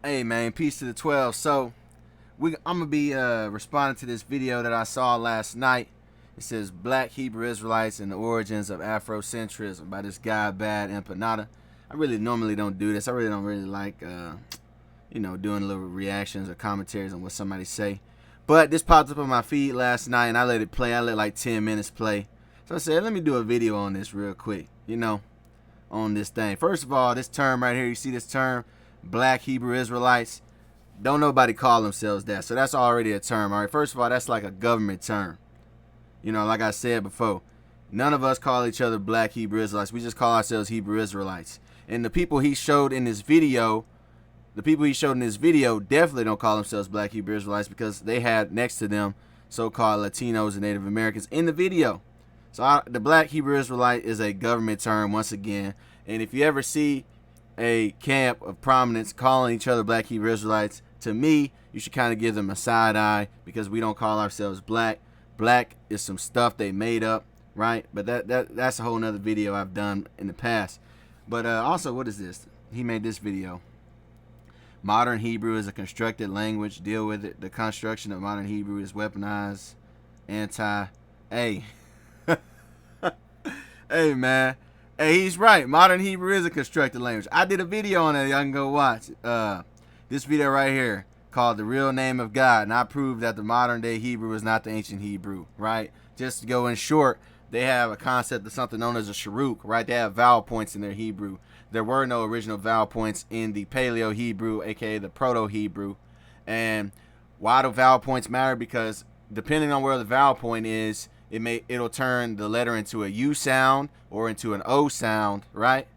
Hey man, peace to the 12. So I'm gonna be responding to this video that I saw last night. It says Black Hebrew Israelites and the Origins of Afrocentrism by this guy Bad Empanada. I really normally don't do this. I really don't like doing little reactions or commentaries on what somebody say. But this popped up on my feed last night and I let it play. I let like 10 minutes play. So I said, let me do a video on this real quick, on this thing. First of all, this term right here, you see this term, Black Hebrew Israelites? Don't nobody call themselves that. So that's already a term. All right. First of all, that's like a government term. Like I said before, none of us call each other Black Hebrew Israelites. We just call ourselves Hebrew Israelites. And the people he showed in this video, definitely don't call themselves Black Hebrew Israelites because they had next to them so-called Latinos and Native Americans in the video. So the Black Hebrew Israelite is a government term once again. And if you ever see a camp of prominence calling each other Black Hebrew Israelites, to me, you should kind of give them a side eye because we don't call ourselves black. Black is some stuff they made up, right? But that's a whole nother video I've done in the past. But also, what is this? He made this video. Modern Hebrew is a constructed language. Deal with it. The construction of modern Hebrew is weaponized, Hey, hey man. Hey, he's right. Modern Hebrew is a constructed language. I did a video on it. Y'all can go watch. This video right here called The Real Name of God. And I proved that the modern day Hebrew is not the ancient Hebrew, right? Just to go in short, they have a concept of something known as a sharuk, right? They have vowel points in their Hebrew. There were no original vowel points in the Paleo Hebrew, aka the Proto Hebrew. And why do vowel points matter? Because depending on where the vowel point is, it'll turn the letter into a U sound or into an O sound, right?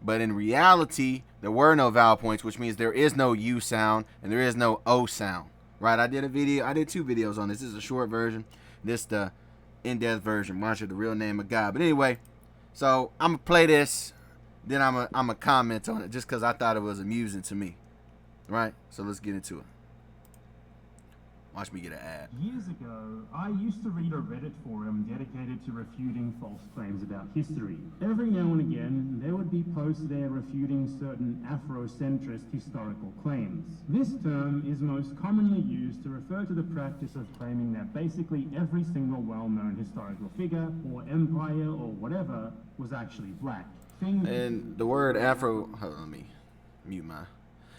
But in reality, there were no vowel points, which means there is no U sound and there is no O sound, right? I did two videos on this. This is a short version. This is the in-depth version. Watch it, The Real Name of God. But anyway, so I'm gonna play this, then I'm gonna comment on it just because I thought it was amusing to me, right? So let's get into it. Watch me get an ad. Years ago, I used to read a Reddit forum dedicated to refuting false claims about history. Every now and again, there would be posts there refuting certain Afrocentrist historical claims. This term is most commonly used to refer to the practice of claiming that basically every single well-known historical figure, or empire, or whatever, was actually black. And the word Afro... Hold on, let me mute my...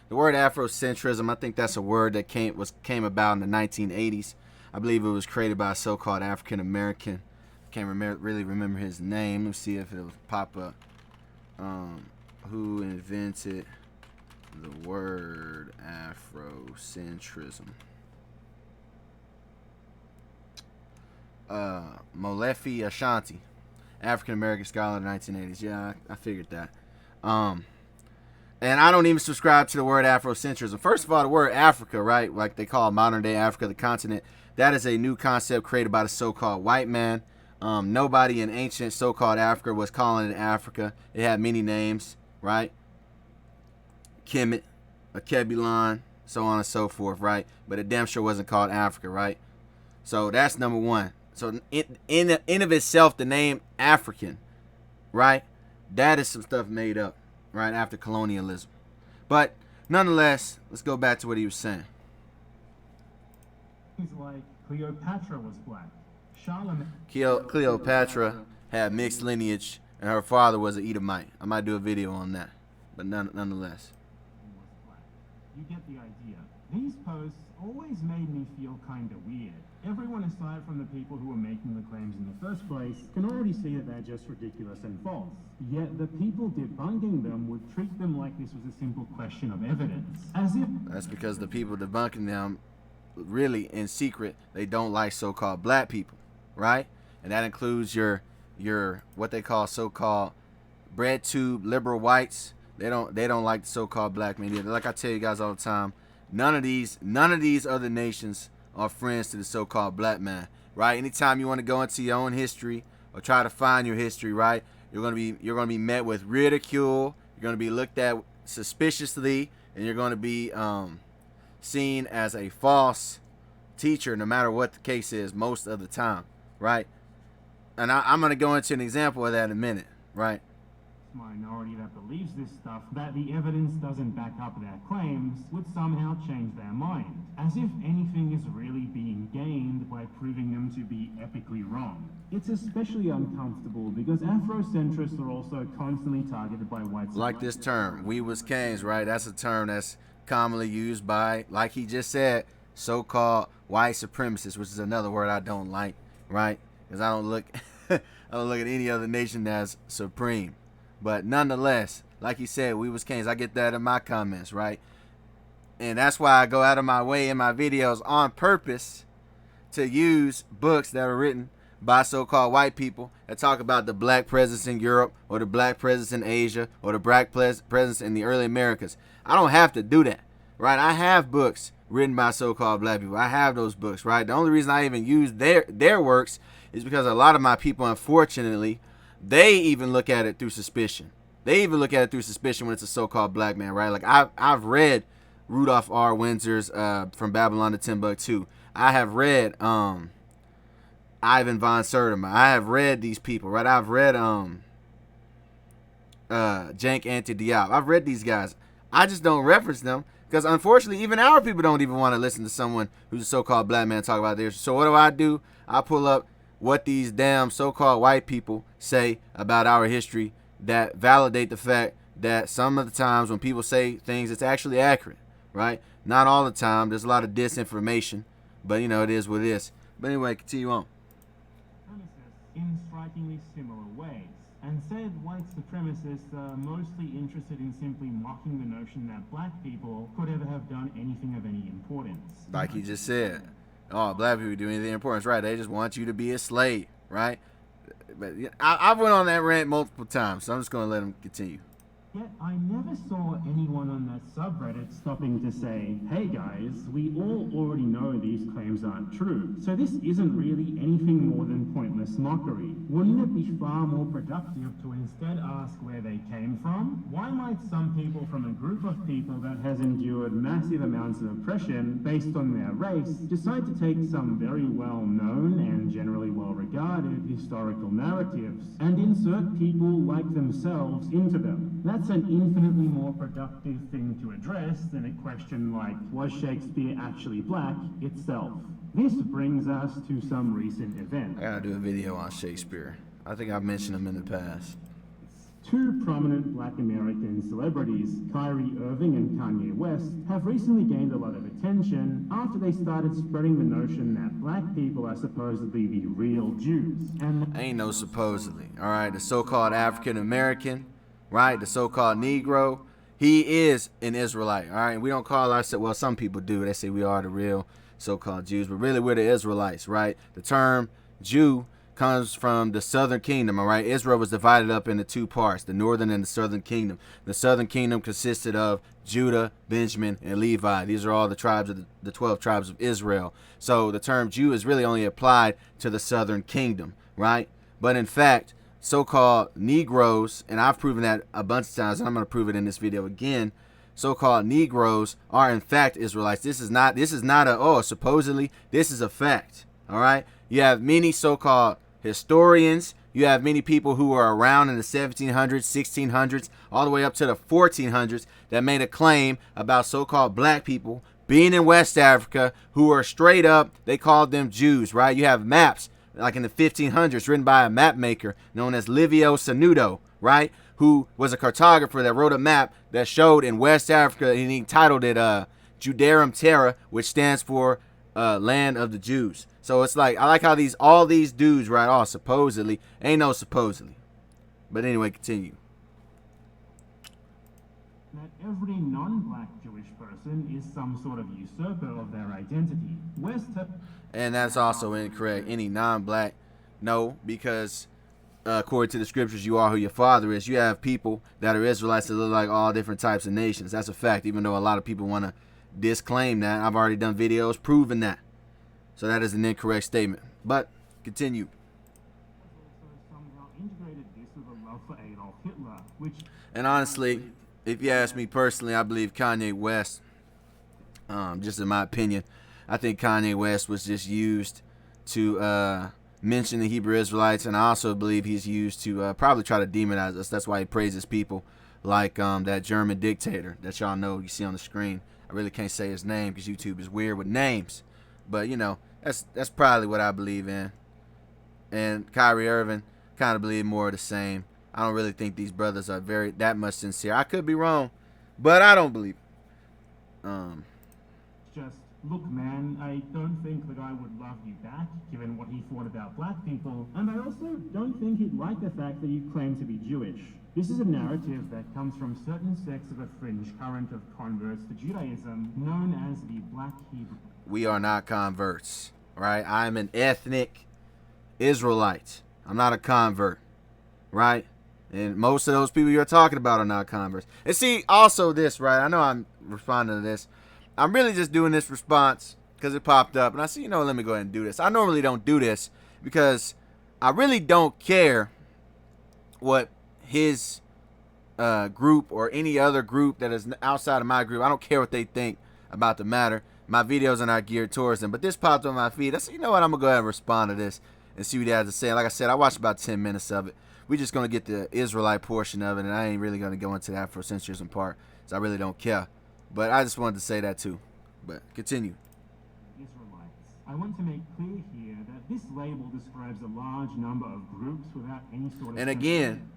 The word Afrocentrism, I think that's a word that came about in the 1980s. I believe it was created by a so-called African American. I can't really remember his name. Let's see if it'll pop up. Who invented the word Afrocentrism? Molefi Ashanti, African American scholar in the 1980s. Yeah, I figured that. And I don't even subscribe to the word Afrocentrism. First of all, the word Africa, right? Like they call modern day Africa, the continent. That is a new concept created by the so-called white man. Nobody in ancient so-called Africa was calling it Africa. It had many names, right? Kemet, Akebulon, so on and so forth, right? But it damn sure wasn't called Africa, right? So that's number one. So in of itself, the name African, right? That is some stuff made up, right, after colonialism. But nonetheless, let's go back to what he was saying. Things like Cleopatra was black. Cleopatra had mixed lineage, and her father was an Edomite. I might do a video on that, but nonetheless. You get the idea. These posts always made me feel kind of weird. Everyone aside from the people who were making the claims in the first place can already see that they're just ridiculous and false. Yet the people debunking them would treat them like this was a simple question of evidence. As if... That's because the people debunking them, really in secret, they don't like so-called black people, right? And that includes your what they call so-called bread tube liberal whites. They don't like the so-called black men either. Like I tell you guys all the time, none of these other nations are friends to the so-called black man, right? Anytime you want to go into your own history or try to find your history, right, you're gonna be met with ridicule. You're gonna be looked at suspiciously, and you're gonna be seen as a false teacher, no matter what the case is, most of the time, right? And I'm gonna go into an example of that in a minute, right? minority that believes this stuff, that the evidence doesn't back up their claims, would somehow change their mind, as if anything is really being gained by proving them to be epically wrong. It's especially uncomfortable because Afrocentrists are also constantly targeted by white Like this term, we was kings, right? That's a term that's commonly used by, like he just said, so-called white supremacists, which is another word I don't like, right? Because I don't look I don't look at any other nation as supreme. But nonetheless, like he said, we was kings. I get that in my comments, right? And that's why I go out of my way in my videos on purpose to use books that are written by so-called white people that talk about the black presence in Europe or the black presence in Asia or the black presence in the early Americas. I don't have to do that, right? I have books written by so-called black people. I have those books, right? The only reason I even use their works is because a lot of my people, unfortunately, they even look at it through suspicion. They even look at it through suspicion when it's a so-called black man, right? Like I've read Rudolph R. Windsor's From Babylon to Timbuktu. I have read Ivan von Sertima. I have read these people, right? I've read Jank Anti-Diop. I've read these guys. I just don't reference them because unfortunately even our people don't even want to listen to someone who's a so-called black man talk about theirs. So what do? I pull up what these damn so-called white people say about our history that validate the fact that some of the times when people say things, it's actually accurate, right? Not all the time. There's a lot of disinformation, but you know, it is what it is. But anyway, continue on. In strikingly similar ways, and said white supremacists are mostly interested in simply mocking the notion that black people could ever have done anything of any importance. Like he just said, oh, black people do anything important, right? They just want you to be a slave, right? But I went on that rant multiple times, so I'm just going to let him continue. Yet I never saw anyone on that subreddit stopping to say, hey guys, we all already know these claims aren't true, so this isn't really anything more than pointless mockery. Wouldn't it be far more productive to instead ask where they came from? Why might some people from a group of people that has endured massive amounts of oppression based on their race decide to take some very well-known and generally well-regarded historical narratives and insert people like themselves into them? That's an infinitely more productive thing to address than a question like, was Shakespeare actually black itself? This brings us to some recent events. I gotta do a video on Shakespeare. I think I've mentioned him in the past. Two prominent black American celebrities, Kyrie Irving and Kanye West, have recently gained a lot of attention after they started spreading the notion that black people are supposedly the real Jews. And ain't no supposedly, all right? The so-called African American, right? The so-called Negro, he is an Israelite, all right? We don't call ourselves, well, some people do. They say we are the real so-called Jews, but really we're the Israelites, right? The term Jew comes from the southern kingdom, all right? Israel was divided up into two parts, the northern and the southern kingdom. The southern kingdom consisted of Judah, Benjamin, and Levi. These are all the tribes of the 12 tribes of Israel. So the term Jew is really only applied to the southern kingdom, right? But in fact, so-called Negroes, and I've proven that a bunch of times, and I'm going to prove it in this video again, so-called Negroes are in fact Israelites. This is not a, oh, supposedly, this is a fact, all right? You have many so-called historians. You have many people who were around in the 1700s, 1600s, all the way up to the 1400s that made a claim about so-called black people being in West Africa who are straight up, they called them Jews, right? You have maps like in the 1500s written by a map maker known as Livio Sanudo, right? Who was a cartographer that wrote a map that showed in West Africa, and he titled it Judarum Terra, which stands for land of the Jews. So it's like, I like how all these dudes, right? Oh, supposedly. Ain't no supposedly. But anyway, continue. That every non-black Jewish person is some sort of usurper of their identity. And that's also incorrect. Any non-black, no, because according to the scriptures, you are who your father is. You have people that are Israelites that look like all different types of nations. That's a fact, even though a lot of people want to disclaim that. I've already done videos proving that. So that is an incorrect statement. But continue. And honestly, if you ask me personally, I believe Kanye West, just in my opinion, I think Kanye West was just used to mention the Hebrew Israelites, and I also believe he's used to probably try to demonize us. That's why he praises people like that German dictator that y'all know you see on the screen. I really can't say his name because YouTube is weird with names, but you know, that's probably what I believe in. And Kyrie Irving, kind of believe more of the same. I don't really think these brothers are that much sincere. I could be wrong, but I don't believe it. Just, look man, I don't think the guy would love you back, given what he thought about black people, and I also don't think he'd like the fact that you claim to be Jewish. This is a narrative that comes from certain sects of a fringe current of converts to Judaism, known as the Black Hebrew. We are not converts, right? I'm an ethnic Israelite. I'm not a convert, right? And most of those people you're talking about are not converts. And see, also this, right? I know I'm responding to this. I'm really just doing this response because it popped up. And I said, you know, let me go ahead and do this. I normally don't do this because I really don't care what his group or any other group that is outside of my group. I don't care what they think about the matter. My videos are not geared towards them. But this popped on my feed. I said, you know what? I'm going to go ahead and respond to this and see what he has to say. Like I said, I watched about 10 minutes of it. We're just going to get the Israelite portion of it, and I ain't really going to go into the Afrocentrism part, so I really don't care. But I just wanted to say that too. But continue. Israelites. I want to make clear here that this label describes a large number of groups without any sort of... And again,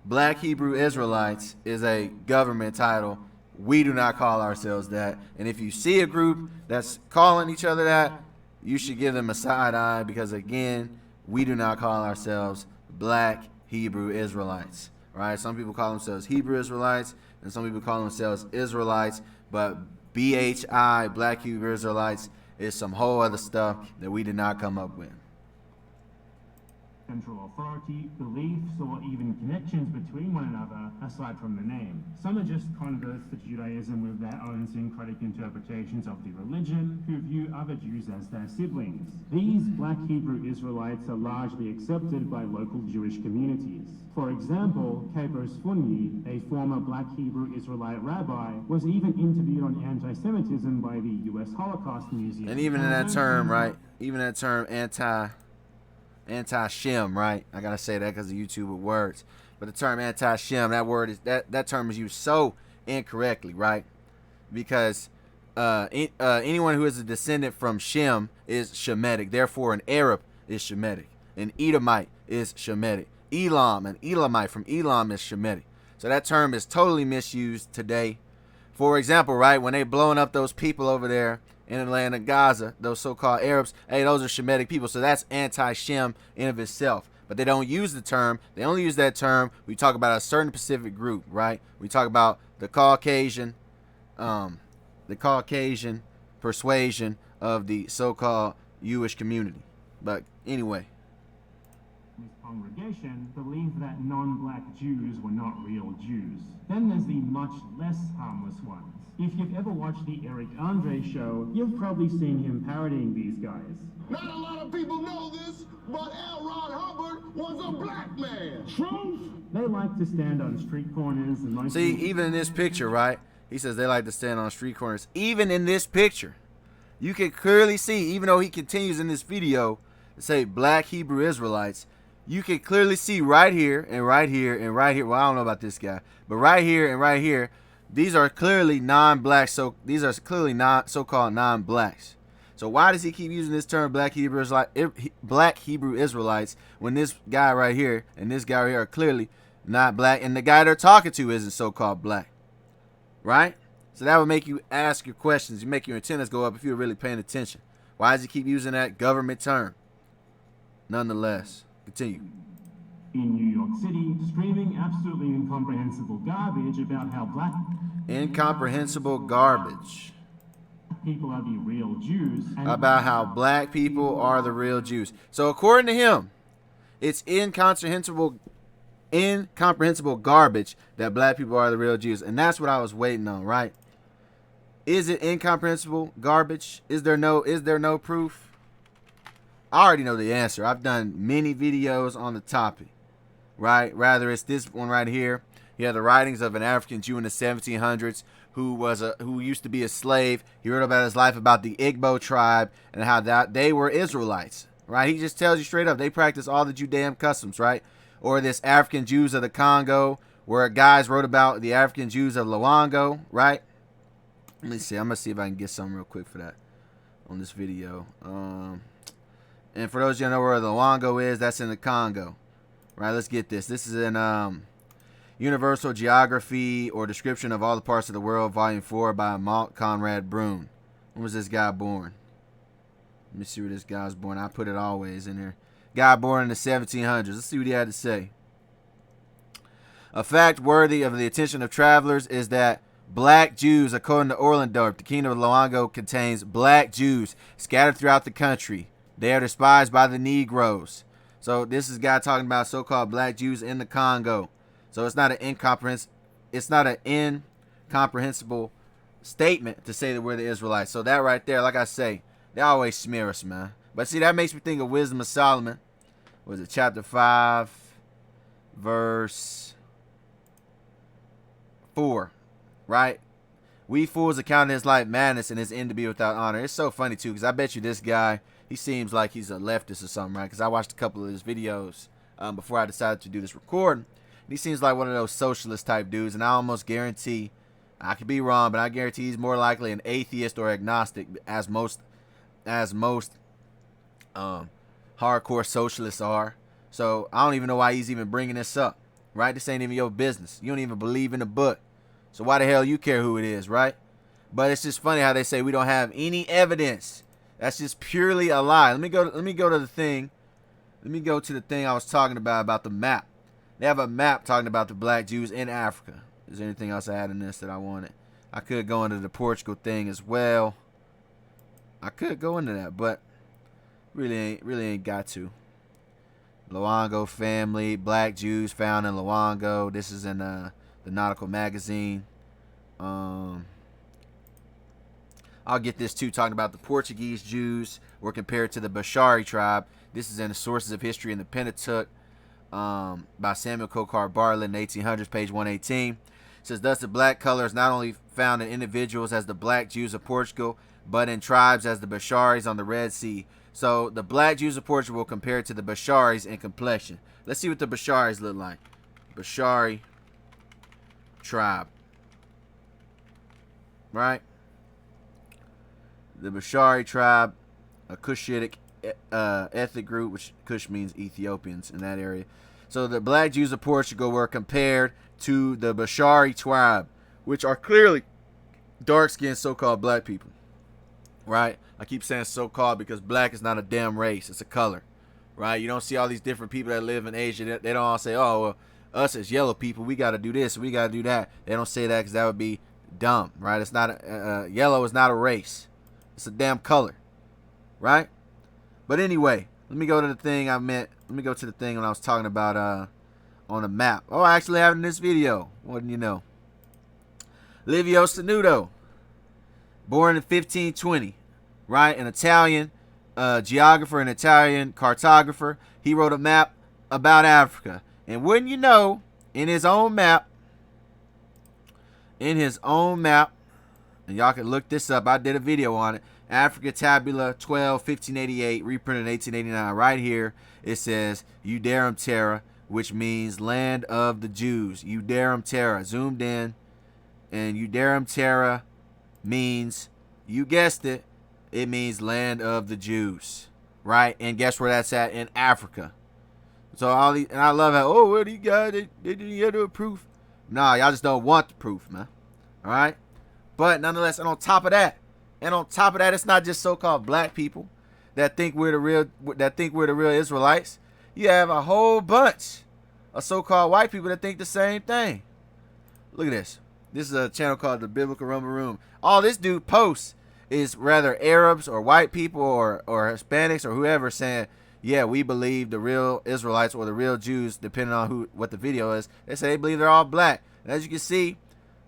Black Hebrew Israelites is a government title. We do not call ourselves that. And if you see a group that's calling each other that, you should give them a side eye because, again, we do not call ourselves Black Hebrew Israelites, right? Some people call themselves Hebrew Israelites, and some people call themselves Israelites, but BHI, Black Hebrew Israelites, is some whole other stuff that we did not come up with. Central authority, beliefs, or even connections between one another, aside from the name. Some are just converts to Judaism with their own syncretic interpretations of the religion, who view other Jews as their siblings. These Black Hebrew Israelites are largely accepted by local Jewish communities. For example, Capos Funyi, a former Black Hebrew Israelite rabbi, was even interviewed on anti-Semitism by the U.S. Holocaust Museum. And even in that term, right? Even that term, anti-Shem, right? I gotta say that because of YouTube with words. But the term anti-Shem, that word is that term is used so incorrectly, right? Because anyone who is a descendant from Shem is Shemitic. Therefore, an Arab is Shemitic. An Edomite is Shemitic. Elam, an Elamite from Elam is Shemitic. So that term is totally misused today. For example, right, when they blowing up those people over there in the land of Gaza, those so-called Arabs, hey, those are Shemitic people. So that's anti-Shem in of itself. But they don't use the term. They only use that term. We talk about a certain specific group, right? We talk about the Caucasian persuasion of the so-called Jewish community. But anyway. This congregation believed that non-black Jews were not real Jews. Then there's the much less harmless ones. If you've ever watched the Eric Andre show, you've probably seen him parodying these guys. Not a lot of people know this, but L. Ron Hubbard was a black man. Truth! They like to stand on street corners and see, even in this picture, right? He says they like to stand on street corners. Even in this picture, you can clearly see, even though he continues in this video to say Black Hebrew Israelites, you can clearly see right here and right here and right here. Well, I don't know about this guy, but right here and right here, these are clearly non-black. So these are clearly not so-called non-blacks. So why does he keep using this term Black Hebrew Israelites when this guy right here and this guy right here are clearly not black, and the guy they're talking to isn't so-called black, right? So that would make you ask your questions. You make your antennas go up if you're really paying attention. Why does he keep using that government term? Nonetheless. Continue. In New York City, screaming absolutely incomprehensible garbage about how black incomprehensible garbage people are the real Jews. About how black people are the real Jews. So according to him, it's incomprehensible garbage that black people are the real Jews. And that's what I was waiting on, right? Is it incomprehensible garbage? Is there no proof? I already know the answer. I've done many videos on the topic, right? Rather, it's this one right here. You have the writings of an African Jew in the 1700s who used to be a slave. He wrote about his life about the Igbo tribe and how that they were Israelites. right? He just tells you straight up, they practice all the Judean customs, right? Or this African Jews of the Congo, where guys wrote about the African Jews of Luango, right? Let me see. I'm going to see if I can get something real quick for that on this video. And for those of you who know where Luango is, that's in the Congo, right? Let's get this. This is in Universal Geography or Description of All the Parts of the World, Volume 4 by Malt Conrad Brune. When was this guy born? Let me see where this guy was born. I put it always in here. Guy born in the 1700s. Let's see what he had to say. A fact worthy of the attention of travelers is that black Jews, according to Orlandorff, the kingdom of Luango contains black Jews scattered throughout the country. They are despised by the Negroes. So this is a guy talking about so-called black Jews in the Congo. So it's not an incomprehensible statement to say that we're the Israelites. So that right there, like I say, they always smear us, man. But see, that makes me think of Wisdom of Solomon. Was it chapter 5, verse 4, right? We fools account his life madness and his end to be without honor. It's so funny, too, because I bet you this guy, he seems like he's a leftist or something, right? Because I watched a couple of his videos before I decided to do this recording. He seems like one of those socialist type dudes, and I almost guarantee, I could be wrong, but I guarantee he's more likely an atheist or agnostic, as most hardcore socialists are. So I don't even know why he's even bringing this up, right? This ain't even your business. You don't even believe in the book, so why the hell you care who it is, right? But it's just funny how they say we don't have any evidence. That's just purely a lie. Let me go to the thing. Let me go to the thing I was talking about the map. They have a map talking about the black Jews in Africa. Is there anything else I had in this that I wanted? I could go into the Portugal thing as well. I could go into that, but really ain't got to. Luango family, black Jews found in Luango. This is in the Nautical Magazine. I'll get this too, talking about the Portuguese Jews were compared to the Bashari tribe. This is in the Sources of History in the Pentateuch by Samuel Kokar Bartlett in the 1800s, page 118. It says, thus the black color is not only found in individuals as the black Jews of Portugal, but in tribes as the Basharis on the Red Sea. So the black Jews of Portugal compared to the Basharis in complexion. Let's see what the Basharis look like. Bashari tribe. Right? The Bashari tribe, a Cushitic ethnic group, which Cush means Ethiopians in that area. So the black Jews of Portugal were compared to the Bashari tribe, which are clearly dark-skinned so-called black people. Right? I keep saying so-called because black is not a damn race. It's a color. Right? You don't see all these different people that live in Asia. They don't all say, oh, well, us as yellow people, we got to do this, we got to do that. They don't say that because that would be dumb. Right? It's not yellow is not a race. It's a damn color. Right? But anyway, let me go to the thing I meant. Let me go to the thing when I was talking about on the map. Oh, I actually have it in this video. Wouldn't you know? Livio Sanudo, born in 1520, right? An Italian geographer, an Italian cartographer. He wrote a map about Africa. And wouldn't you know, in his own map, and y'all can look this up. I did a video on it. Africa Tabula 12, 1588, reprinted in 1889. Right here, it says Eudarum Terra, which means land of the Jews. Eudarum Terra, zoomed in. And Eudarum Terra means, you guessed it, it means land of the Jews. Right? And guess where that's at? In Africa. So all these, and I love how, oh, well, these guys, they didn't get no proof. Nah, y'all just don't want the proof, man. All right? But nonetheless, and on top of that, it's not just so-called black people that think we're the real Israelites. You have a whole bunch of so-called white people that think the same thing. Look at this. This is a channel called the Biblical Rumble Room. All this dude posts is rather Arabs or white people or Hispanics or whoever saying, yeah, we believe the real Israelites or the real Jews, depending on what the video is. They say they believe they're all black. And as you can see,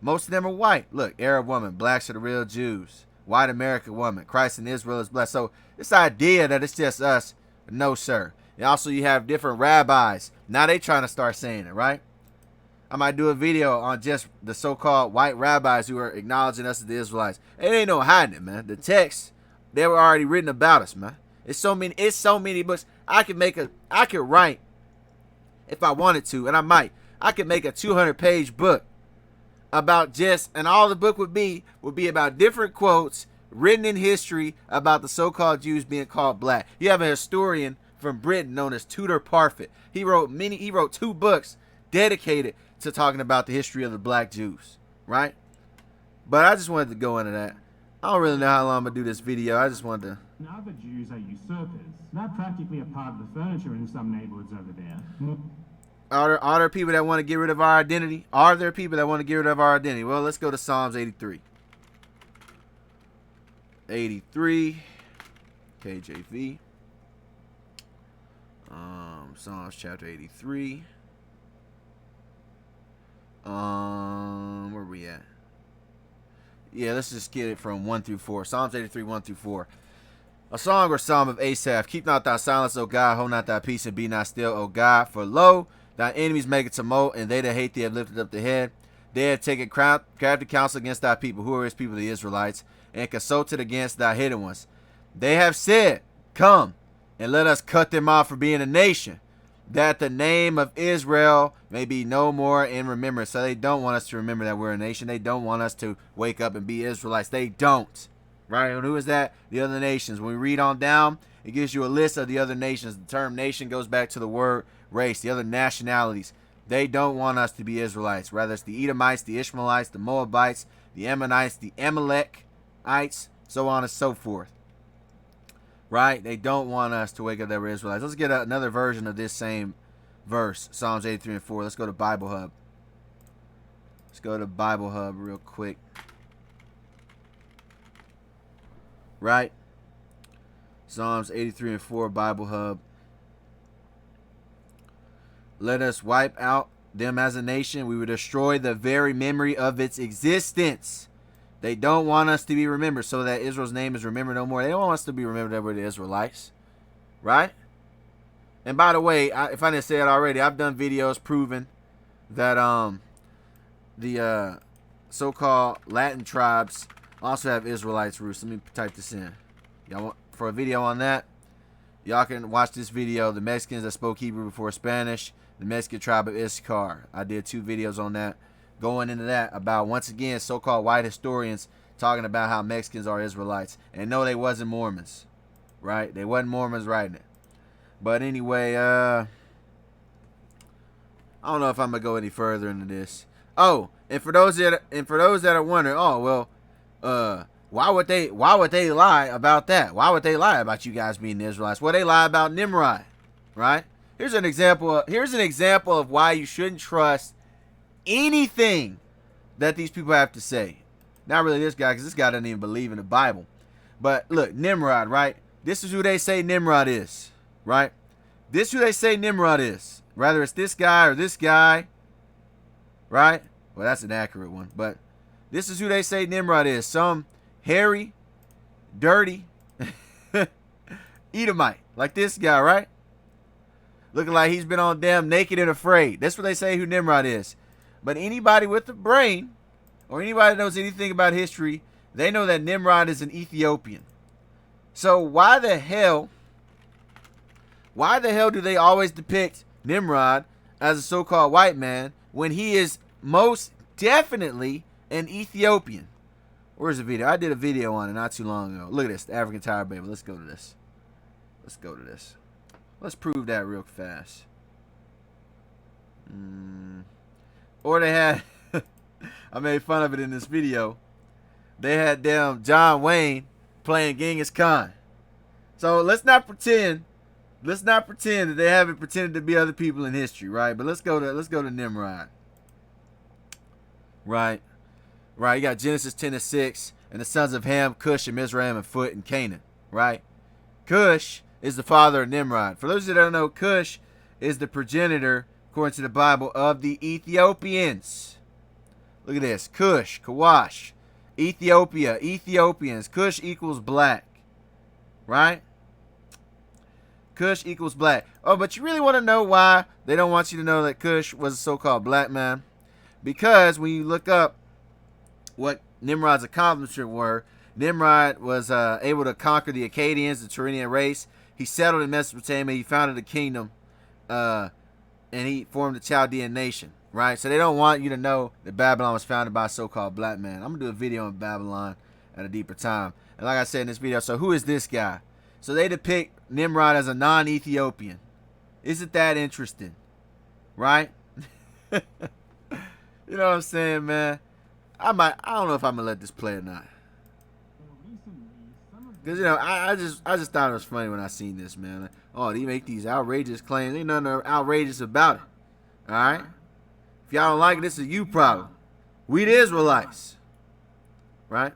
most of them are white. Look, Arab woman, blacks are the real Jews. White American woman, Christ in Israel is blessed. So this idea that it's just us, no sir. And also you have different rabbis. Now they trying to start saying it, right? I might do a video on just the so-called white rabbis who are acknowledging us as the Israelites. It ain't no hiding it, man. The text, they were already written about us, man. It's so many books. I could write, if I wanted to, and I might. I could make a 200-page book about and all the book would be about different quotes written in history about the so-called Jews being called black. You have a historian from Britain known as Tudor Parfitt. He wrote 2 books dedicated to talking about the history of the black Jews, right? But I just wanted to go into that. I don't really know how long I'm gonna do this video. I just wanted to. Now the Jews are usurpers. They're practically a part of the furniture in some neighborhoods over there. Are there people that want to get rid of our identity? Are there people that want to get rid of our identity? Well, let's go to Psalms 83. 83, KJV. Psalms chapter 83. Where we at? Yeah, let's just get it from 1 through 4. Psalms 83, 1 through 4. A song or psalm of Asaph. Keep not thy silence, O God. Hold not thy peace, and be not still, O God. For lo, thy enemies make a tumult, and they that hate thee have lifted up the head. They have taken crafty counsel against thy people. Who are his people? The Israelites. And consulted against thy hidden ones. They have said, come, and let us cut them off for being a nation, that the name of Israel may be no more in remembrance. So they don't want us to remember that we're a nation. They don't want us to wake up and be Israelites. They don't. Right? And who is that? The other nations. When we read on down, it gives you a list of the other nations. The term nation goes back to the word race, the other nationalities. They don't want us to be Israelites. Rather, it's the Edomites, the Ishmaelites, the Moabites, the Ammonites, the Amalekites, so on and so forth. Right? They don't want us to wake up that we're Israelites. Let's get another version of this same verse, Psalms 83 and 4. Let's go to Bible Hub. Let's go to Bible Hub real quick. Right? Psalms 83 and 4, Bible Hub. Let us wipe out them as a nation. We will destroy the very memory of its existence. They don't want us to be remembered, so that Israel's name is remembered no more. They don't want us to be remembered that we're the Israelites. Right? And by the way, if I didn't say it already, I've done videos proving that the so-called Latin tribes also have Israelites roots. Let me type this in. Y'all want for a video on that? Y'all can watch this video. The Mexicans that spoke Hebrew before Spanish. The Mexican tribe of Issachar. I did 2 videos on that. Going into that about, once again, so-called white historians talking about how Mexicans are Israelites. And no, they wasn't Mormons. Right? They wasn't Mormons writing it. But anyway, I don't know if I'm going to go any further into this. Oh, and for those that are wondering, oh, well, why would they lie about that? Why would they lie about you guys being the Israelites? Well, they lie about Nimrod, right? Here's an example of why you shouldn't trust anything that these people have to say. Not really this guy, because this guy doesn't even believe in the Bible. But look, Nimrod, right? This is who they say Nimrod is, right? This is who they say Nimrod is. Whether it's this guy or this guy, right? Well, that's an accurate one. But this is who they say Nimrod is. Some hairy, dirty Edomite, like this guy, right? Looking like he's been on damn Naked and Afraid. That's what they say who Nimrod is. But anybody with a brain, or anybody that knows anything about history, they know that Nimrod is an Ethiopian. So why the hell do they always depict Nimrod as a so-called white man when he is most definitely an Ethiopian? Where's the video? I did a video on it not too long ago. Look at this, the African Tower Babel. Let's go to this. Let's go to this. Let's prove that real fast. Or they had, I made fun of it in this video. They had damn John Wayne playing Genghis Khan. So let's not pretend that they haven't pretended to be other people in history, right? But let's go to Nimrod. Right. You got Genesis 10:6, and the sons of Ham, Cush, and Mizraim, and Phut, and Canaan. Right. Cush is the father of Nimrod. For those that don't know, Cush is the progenitor, according to the Bible, of the Ethiopians. Look at this. Cush, Kawash, Ethiopia, Ethiopians. Cush equals black. Right? Cush equals black. Oh, but you really want to know why they don't want you to know that Cush was a so-called black man? Because when you look up what Nimrod's accomplishments were, Nimrod was able to conquer the Akkadians, the Tyrrhenian race. He settled in Mesopotamia. He founded a kingdom, and he formed the Chaldean nation, right? So they don't want you to know that Babylon was founded by a so-called black man. I'm going to do a video on Babylon at a deeper time. And like I said in this video, so who is this guy? So they depict Nimrod as a non-Ethiopian. Isn't that interesting? Right? You know what I'm saying, man? I don't know if I'm going to let this play or not. Because, you know, I just thought it was funny when I seen this, man. Like, oh, they make these outrageous claims. Ain't nothing outrageous about it. All right? If y'all don't like it, this is you problem. We the Israelites. Right?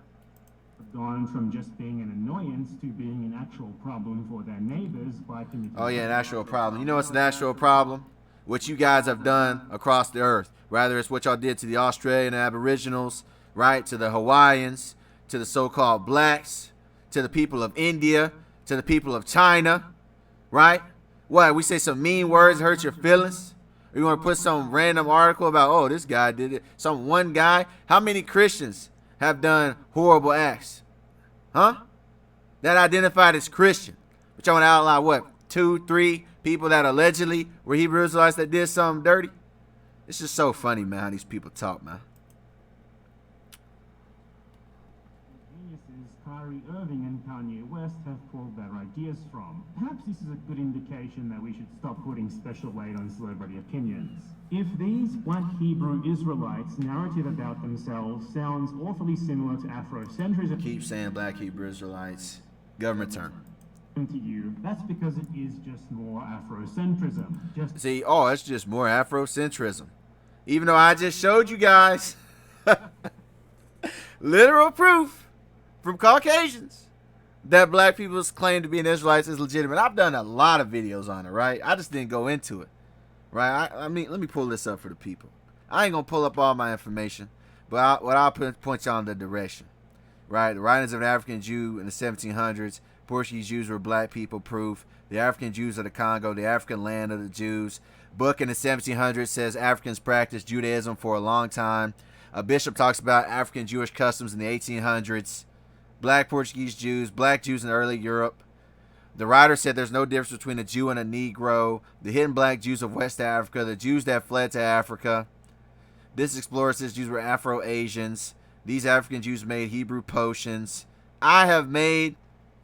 Gone from just being an annoyance to being an actual problem for their neighbors by committing... Oh, yeah, an actual problem. You know what's an actual problem? What you guys have done across the earth. Rather it's what y'all did to the Australian Aboriginals, right? To the Hawaiians, to the so-called blacks, to the people of India, to the people of China, right? What, we say some mean words hurt your feelings? Or you want to put some random article about, oh, this guy did it. Some one guy. How many Christians have done horrible acts? Huh? That identified as Christian. But y'all want to outline what? 2, 3 people that allegedly were Hebrew Israelites that did something dirty? It's just so funny, man, how these people talk, man. Kyrie Irving and Kanye West have pulled their ideas from. Perhaps this is a good indication that we should stop putting special weight on celebrity opinions. If these black Hebrew Israelites' narrative about themselves sounds awfully similar to Afrocentrism... Keep saying black Hebrew Israelites. Government term. ...to you, that's because it is just more Afrocentrism. See, oh, it's just more Afrocentrism. Even though I just showed you guys literal proof from Caucasians that black people's claim to be an Israelites is legitimate. I've done a lot of videos on it, right? I just didn't go into it, right? I mean, let me pull this up for the people. I ain't going to pull up all my information, but I'll point you on the direction, right? The writings of an African Jew in the 1700s. Portuguese Jews were black people proof. The African Jews of the Congo, the African land of the Jews. Book in the 1700s says Africans practiced Judaism for a long time. A bishop talks about African Jewish customs in the 1800s. Black Portuguese Jews, black Jews in early Europe. The writer said there's no difference between a Jew and a Negro. The hidden black Jews of West Africa. The Jews that fled to Africa. This explorer says Jews were Afro-Asians. These African Jews made Hebrew potions. I have made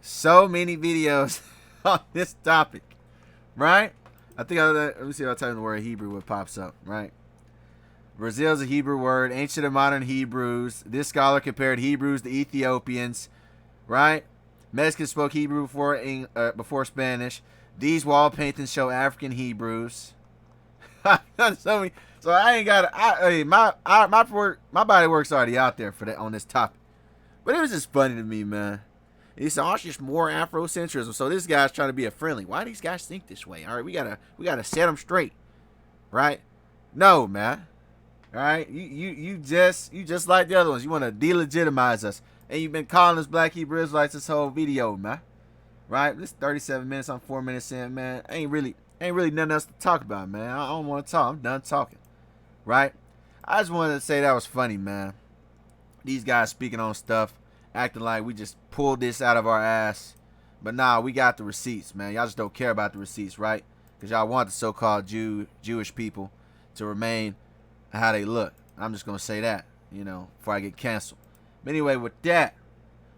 so many videos on this topic, right? I think let me see if I type in the word Hebrew, what pops up, right? Brazil is a Hebrew word, ancient and modern Hebrews. This scholar compared Hebrews to Ethiopians, right? Mexicans spoke Hebrew before Spanish. These wall paintings show African Hebrews. So I ain't got my body work's already out there for that on this topic. But it was just funny to me, man. He said, oh, it's just more Afrocentrism. So this guy's trying to be a friendly. Why do these guys think this way? All right, we gotta set them straight, right? No, man. All right, you just like the other ones. You want to delegitimize us, and you've been calling us black Hebrew Israelites this whole video, man. Right? This 37 minutes. I'm 4 minutes in, man. Ain't really nothing else to talk about, man. I don't want to talk. I'm done talking. Right? I just wanted to say that was funny, man. These guys speaking on stuff, acting like we just pulled this out of our ass. But nah, we got the receipts, man. Y'all just don't care about the receipts, right? Because y'all want the so-called Jewish people to remain how they look. I'm just going to say that, before I get canceled. But anyway, with that,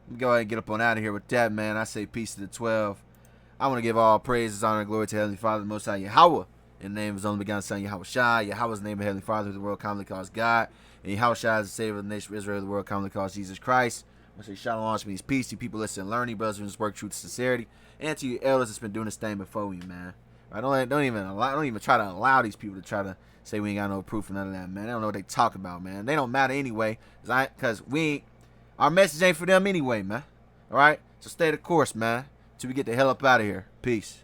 let me go ahead and get up on out of here with that, man. I say peace to the 12. I want to give all praises, honor, and glory to Heavenly Father, the Most High Yahweh, in the name of His only begotten Son, Yahweh Shai. Yahweh's name of Heavenly Father, who the world commonly calls God. And Yahweh Shai is the Savior of the nation of Israel, the world commonly calls Jesus Christ. I say shalom, means peace to people listening and learning, brothers in this work, truth, and sincerity, and to you elders that's been doing this thing before you, man. Right? Don't even try to allow these people to try to say we ain't got no proof or none of that, man. They don't know what they talk about, man. They don't matter anyway, because our message ain't for them anyway, man. All right, so stay the course, man, till we get the hell up out of here. Peace.